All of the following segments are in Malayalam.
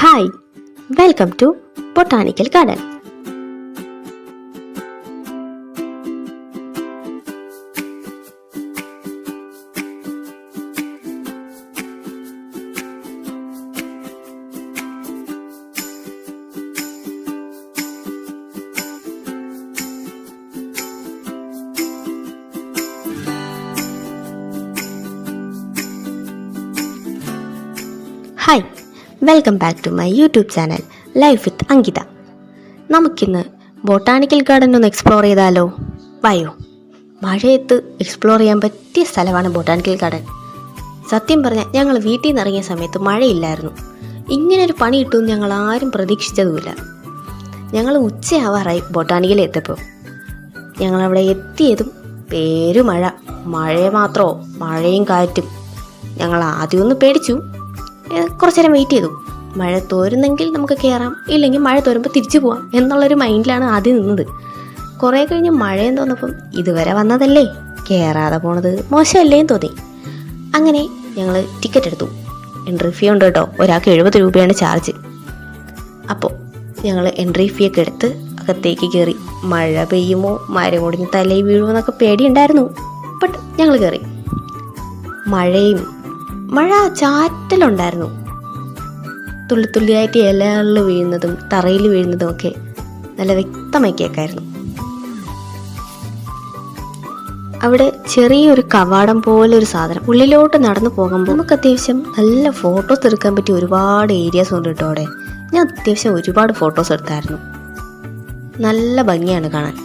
Hi, welcome to Botanical Garden. Hi, welcome back to my YouTube channel Life with Ankita. നമുക്കിന്ന് ബൊട്ടാണിക്കൽ ഗാർഡൻ ഒന്ന് എക്സ്പ്ലോർ ചെയ്താലോ? വായോ, മഴയത്ത് എക്സ്പ്ലോർ ചെയ്യാൻ പറ്റിയ സ്ഥലമാണ് ബൊട്ടാണിക്കൽ ഗാർഡൻ. സത്യം പറഞ്ഞാൽ ഞങ്ങൾ വീട്ടിൽ നിന്ന് ഇറങ്ങിയ സമയത്ത് മഴയില്ലായിരുന്നു. ഇങ്ങനൊരു പണി കിട്ടുമെന്ന് ഞങ്ങൾ ആരും പ്രതീക്ഷിച്ചതുമില്ല. ഞങ്ങൾ ഉച്ചയാവാറായി ബൊട്ടാണിക്കൽ എത്തിയപ്പോൾ. ഞങ്ങളവിടെ എത്തിയതും പേരുമഴ. മഴയെ മാത്രമോ, മഴയും കാറ്റും. ഞങ്ങൾ ആദ്യമൊന്ന് പേടിച്ചു. കുറച്ചു നേരം വെയിറ്റ് ചെയ്തു. മഴ തോരുന്നെങ്കിൽ നമുക്ക് കയറാം, ഇല്ലെങ്കിൽ മഴ തോരുമ്പോൾ തിരിച്ചു പോവാം എന്നുള്ളൊരു മൈൻഡിലാണ് ആദ്യം നിന്നത്. കുറേ കഴിഞ്ഞ് മഴയും തോന്നപ്പം ഇതുവരെ വന്നതല്ലേ, കയറാതെ പോണത് മോശമല്ലേന്ന് തോന്നി. അങ്ങനെ ഞങ്ങൾ ടിക്കറ്റ് എടുത്തു. എൻട്രി ഫീ ഉണ്ട് കേട്ടോ, ഒരാൾക്ക് 70 രൂപയാണ് ചാർജ്. അപ്പോൾ ഞങ്ങൾ എൻട്രി ഫീ ഒക്കെ എടുത്ത് അകത്തേക്ക് കയറി. മഴ പെയ്യുമോ, മരം ഒടിഞ്ഞ് തലയിൽ വീഴുമോ എന്നൊക്കെ പേടിയുണ്ടായിരുന്നു. ബട്ട് ഞങ്ങൾ കയറി. മഴ ചാറ്റലുണ്ടായിരുന്നു. തുള്ളിത്തുള്ളിയായിട്ട് ഇലകളിൽ വീഴുന്നതും തറയിൽ വീഴുന്നതും ഒക്കെ നല്ല വ്യക്തമായി കേൾക്കായിരുന്നു. അവിടെ ചെറിയൊരു കവാടം പോലെ ഒരു സാധനം, ഉള്ളിലോട്ട് നടന്നു പോകുമ്പോൾ നമുക്ക് അത്യാവശ്യം നല്ല ഫോട്ടോസ് എടുക്കാൻ പറ്റിയ ഒരുപാട് ഏരിയാസ് ഉണ്ട് കേട്ടോ അവിടെ. ഞാൻ അത്യാവശ്യം ഒരുപാട് ഫോട്ടോസ് എടുത്തായിരുന്നു. നല്ല ഭംഗിയാണ് കാണാൻ.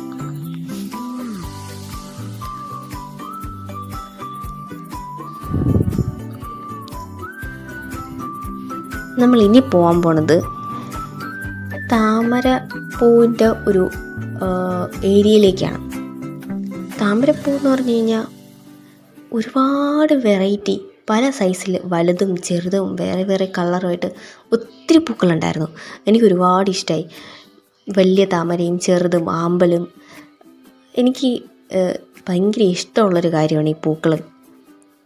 നമ്മൾ ഇനി പോകാൻ പോണത് താമരപ്പൂവിൻ്റെ ഒരു ഏരിയയിലേക്കാണ്. താമരപ്പൂ എന്ന് പറഞ്ഞു കഴിഞ്ഞാൽ ഒരുപാട് വെറൈറ്റി, പല സൈസിൽ, വലുതും ചെറുതും വേറെ വേറെ കളറുമായിട്ട് ഒത്തിരി പൂക്കളുണ്ടായിരുന്നു. എനിക്ക് ഒരുപാട് ഇഷ്ടമായി. വലിയ താമരയും ചെറുതും ആമ്പലും. എനിക്ക് ഭയങ്കര ഇഷ്ടമുള്ളൊരു കാര്യമാണ് ഈ പൂക്കൾ.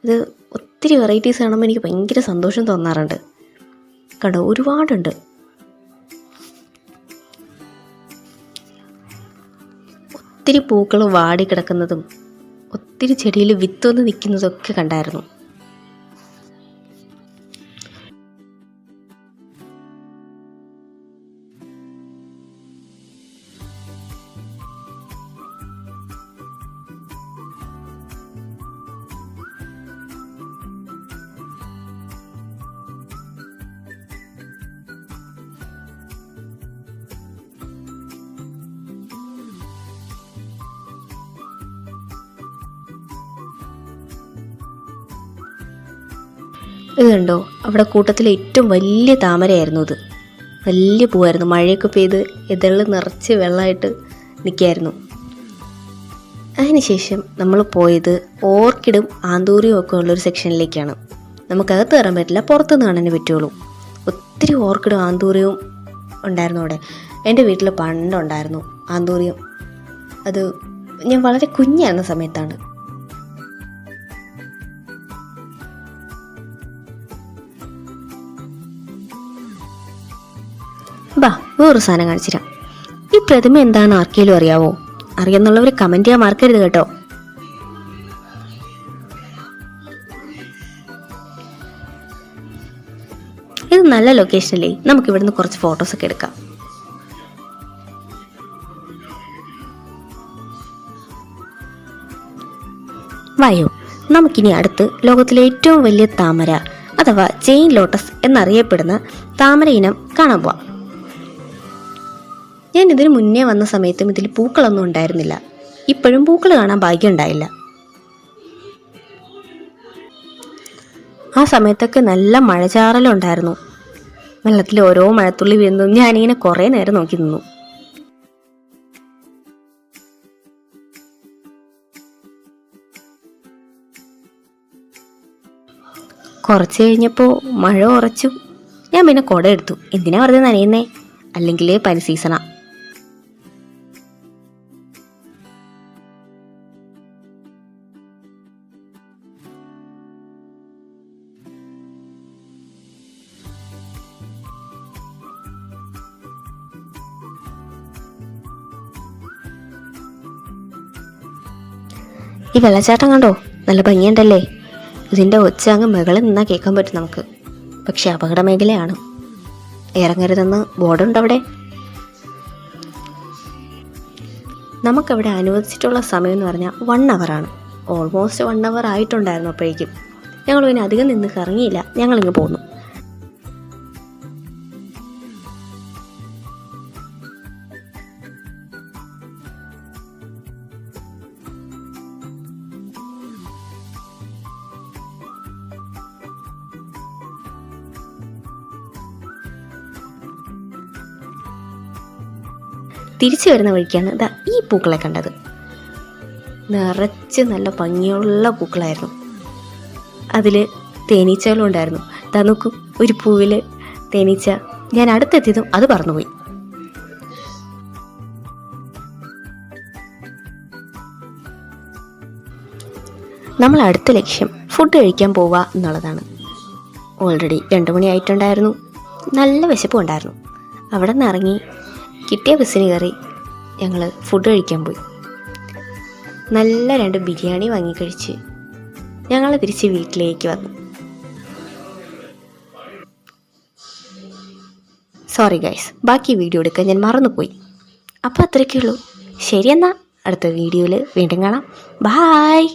ഇത് ഒത്തിരി വെറൈറ്റീസ് കാണുമ്പോൾ എനിക്ക് ഭയങ്കര സന്തോഷം തോന്നാറുണ്ട്. കണ്ടോ, ഒരുപാടുണ്ട്. ഒത്തിരി പൂക്കൾ വാടി കിടക്കുന്നതും ഒത്തിരി ചെടിയിൽ വിത്തൊന്ന് നിൽക്കുന്നതൊക്കെ കണ്ടായിരുന്നു. ഇത് കണ്ടോ, അവിടെ കൂട്ടത്തിലെ ഏറ്റവും വലിയ താമരയായിരുന്നു ഇത്. വലിയ പൂവായിരുന്നു. മഴയൊക്കെ പെയ്ത് ഇതള് നിറച്ച് വെള്ളമായിട്ട് നിൽക്കുകയായിരുന്നു. അതിനുശേഷം നമ്മൾ പോയത് ഓർക്കിഡും ആന്തൂറിയും ഒക്കെ ഉള്ളൊരു സെക്ഷനിലേക്കാണ്. നമുക്കകത്ത് കയറാൻ പറ്റില്ല, പുറത്തുനിന്ന് കാണാനേ പറ്റുള്ളൂ. ഒത്തിരി ഓർക്കിഡും ആന്തൂറിയും ഉണ്ടായിരുന്നു അവിടെ. എൻ്റെ വീട്ടിൽ പണ്ടുണ്ടായിരുന്നു ആന്തൂറിയം. അത് ഞാൻ വളരെ കുഞ്ഞായിരുന്ന സമയത്താണ്. ബാ, വേറൊരു സാധനം കാണിച്ചുതരാം. ഈ പ്രതിമ എന്താണ് ആർക്കെങ്കിലും അറിയാവോ? അറിയാന്നുള്ളവർ കമൻറ്റ് ചെയ്യാൻ മറക്കരുത് കേട്ടോ. ഇത് നല്ല ലൊക്കേഷനല്ലേ, നമുക്ക് ഇവിടുന്ന് കുറച്ച് ഫോട്ടോസൊക്കെ എടുക്കാം. വായോ, നമുക്കിനി അടുത്ത് ലോകത്തിലെ ഏറ്റവും വലിയ താമര അഥവാ ചെയിൻ ലോട്ടസ് എന്നറിയപ്പെടുന്ന താമര ഇനം കാണാൻ പോവാം. ഞാൻ ഇതിന് മുന്നേ വന്ന സമയത്തും ഇതിൽ പൂക്കളൊന്നും ഉണ്ടായിരുന്നില്ല. ഇപ്പോഴും പൂക്കൾ കാണാൻ ഭാഗ്യം ഉണ്ടായില്ല. ആ സമയത്തൊക്കെ നല്ല മഴചാറലുണ്ടായിരുന്നു. വെള്ളത്തിൽ ഓരോ മഴത്തുള്ളി വീഴുന്നതും ഞാനിങ്ങനെ കുറേ നേരം നോക്കി നിന്നു. കുറച്ച് കഴിഞ്ഞപ്പോൾ മഴ ഉറച്ചു. ഞാൻ പിന്നെ കുട എടുത്തു. എന്തിനാ വെറുതെ നനയുന്നേ, അല്ലെങ്കിൽ പനി സീസണാ. ഈ വെള്ളച്ചാട്ടം കണ്ടോ, നല്ല ഭംഗിയുണ്ടല്ലേ. ഇതിൻ്റെ ഒച്ച അങ്ങ് മുകളിൽ നിന്നാൽ കേൾക്കാൻ പറ്റും നമുക്ക്. പക്ഷെ അപകട മേഖലയാണ്, ഇറങ്ങരുതെന്ന് ബോർഡുണ്ട് അവിടെ. നമുക്കവിടെ അനുവദിച്ചിട്ടുള്ള സമയം എന്ന് പറഞ്ഞാൽ 1 ഹവറാണ്. ഓൾമോസ്റ്റ് 1 ഹവർ ആയിട്ടുണ്ടായിരുന്നു അപ്പോഴേക്കും. ഞങ്ങൾ പിന്നെ അധികം നിന്ന് കറങ്ങിയില്ല, ഞങ്ങളിങ്ങ് പോന്നു. തിരിച്ചു വരുന്ന വഴിക്കാണ് ഇതാ ഈ പൂക്കളെ കണ്ടത്. നിറച്ച് നല്ല ഭംഗിയുള്ള പൂക്കളായിരുന്നു. അതിൽ തേനീച്ചകളും ഉണ്ടായിരുന്നു. ദാ നോക്കൂ, ഒരു പൂവിൽ തേനീച്ച. ഞാൻ അടുത്തെത്തിയതും അത് പറന്നുപോയി. നമ്മൾ അടുത്ത ലക്ഷ്യം ഫുഡ് കഴിക്കാൻ പോവുക എന്നുള്ളതാണ്. ഓൾറെഡി 2 മണി ആയിട്ടുണ്ടായിരുന്നു. നല്ല വിശപ്പും ഉണ്ടായിരുന്നു. അവിടെ നിന്ന് ഇറങ്ങി കിട്ടിയ ബസ്സിന് കയറി ഞങ്ങൾ ഫുഡ് കഴിക്കാൻ പോയി. നല്ല 2 ബിരിയാണി വാങ്ങിക്കഴിച്ച് ഞങ്ങൾ തിരിച്ച് വീട്ടിലേക്ക് വന്നു. സോറി ഗൈസ്, ബാക്കി വീഡിയോ എടുക്കാൻ ഞാൻ മറന്നുപോയി. അപ്പോൾ അത്രയ്ക്കേ ഉള്ളൂ. ശരി, എന്നാൽ അടുത്ത വീഡിയോയിൽ വീണ്ടും കാണാം. ബായ്.